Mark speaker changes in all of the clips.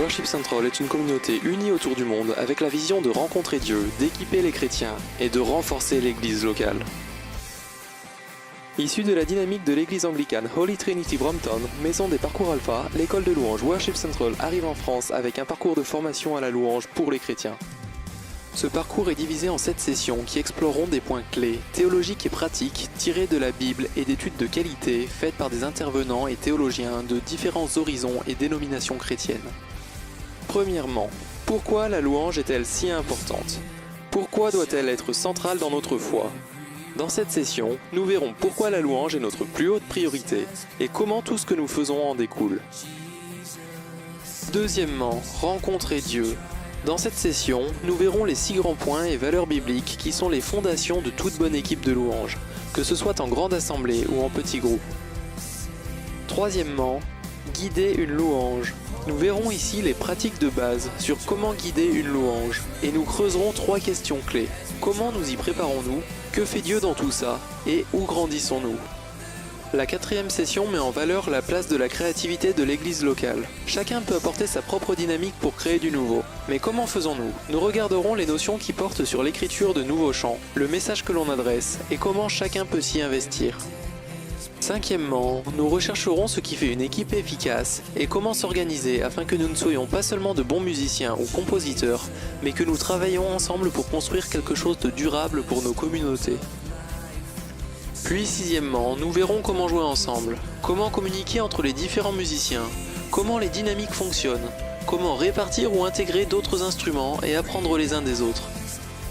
Speaker 1: Worship Central est une communauté unie autour du monde avec la vision de rencontrer Dieu, d'équiper les chrétiens et de renforcer l'église locale. Issu de la dynamique de l'église anglicane Holy Trinity Brompton, maison des parcours alpha, l'école de louange Worship Central arrive en France avec un parcours de formation à la louange pour les chrétiens. Ce parcours est divisé en 7 sessions qui exploreront des points clés, théologiques et pratiques, tirés de la Bible et d'études de qualité faites par des intervenants et théologiens de différents horizons et dénominations chrétiennes. Premièrement, pourquoi la louange est-elle si importante ? Pourquoi doit-elle être centrale dans notre foi ? Dans cette session, nous verrons pourquoi la louange est notre plus haute priorité et comment tout ce que nous faisons en découle. Deuxièmement, rencontrer Dieu. Dans cette session, nous verrons les 6 grands points et valeurs bibliques qui sont les fondations de toute bonne équipe de louange, que ce soit en grande assemblée ou en petits groupes. Troisièmement, guider une louange. Nous verrons ici les pratiques de base sur comment guider une louange et nous creuserons 3 questions clés. Comment nous y préparons-nous ? Que fait Dieu dans tout ça ? Et où grandissons-nous ? La 4e session met en valeur la place de la créativité de l'église locale. Chacun peut apporter sa propre dynamique pour créer du nouveau. Mais comment faisons-nous ? Nous regarderons les notions qui portent sur l'écriture de nouveaux chants, le message que l'on adresse et comment chacun peut s'y investir. 5èmement, nous rechercherons ce qui fait une équipe efficace et comment s'organiser afin que nous ne soyons pas seulement de bons musiciens ou compositeurs, mais que nous travaillions ensemble pour construire quelque chose de durable pour nos communautés. Puis 6èmement, nous verrons comment jouer ensemble, comment communiquer entre les différents musiciens, comment les dynamiques fonctionnent, comment répartir ou intégrer d'autres instruments et apprendre les uns des autres.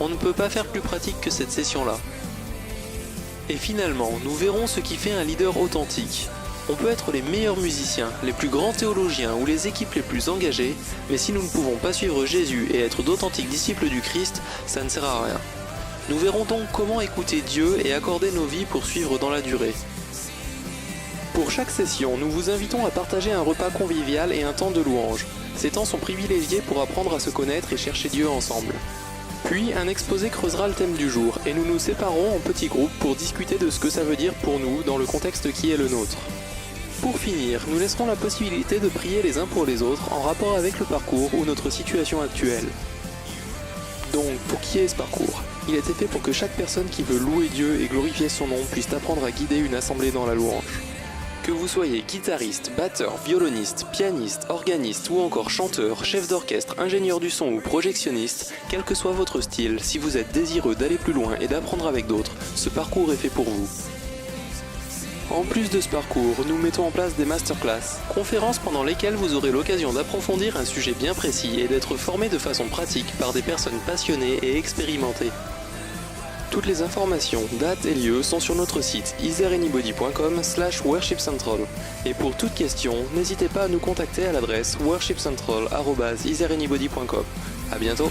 Speaker 1: On ne peut pas faire plus pratique que cette session-là. Et finalement, nous verrons ce qui fait un leader authentique. On peut être les meilleurs musiciens, les plus grands théologiens ou les équipes les plus engagées, mais si nous ne pouvons pas suivre Jésus et être d'authentiques disciples du Christ, ça ne sert à rien. Nous verrons donc comment écouter Dieu et accorder nos vies pour suivre dans la durée. Pour chaque session, nous vous invitons à partager un repas convivial et un temps de louange. Ces temps sont privilégiés pour apprendre à se connaître et chercher Dieu ensemble. Puis, un exposé creusera le thème du jour et nous nous séparons en petits groupes pour discuter de ce que ça veut dire pour nous dans le contexte qui est le nôtre. Pour finir, nous laisserons la possibilité de prier les uns pour les autres en rapport avec le parcours ou notre situation actuelle. Donc, pour qui est ce parcours ? Il a été fait pour que chaque personne qui veut louer Dieu et glorifier son nom puisse apprendre à guider une assemblée dans la louange. Que vous soyez guitariste, batteur, violoniste, pianiste, organiste ou encore chanteur, chef d'orchestre, ingénieur du son ou projectionniste, quel que soit votre style, si vous êtes désireux d'aller plus loin et d'apprendre avec d'autres, ce parcours est fait pour vous. En plus de ce parcours, nous mettons en place des masterclass, conférences pendant lesquelles vous aurez l'occasion d'approfondir un sujet bien précis et d'être formé de façon pratique par des personnes passionnées et expérimentées. Toutes les informations, dates et lieux sont sur notre site iseranybody.com/worshipcentral. Et pour toute question, n'hésitez pas à nous contacter à l'adresse worshipcentral@iseranybody.com. À bientôt.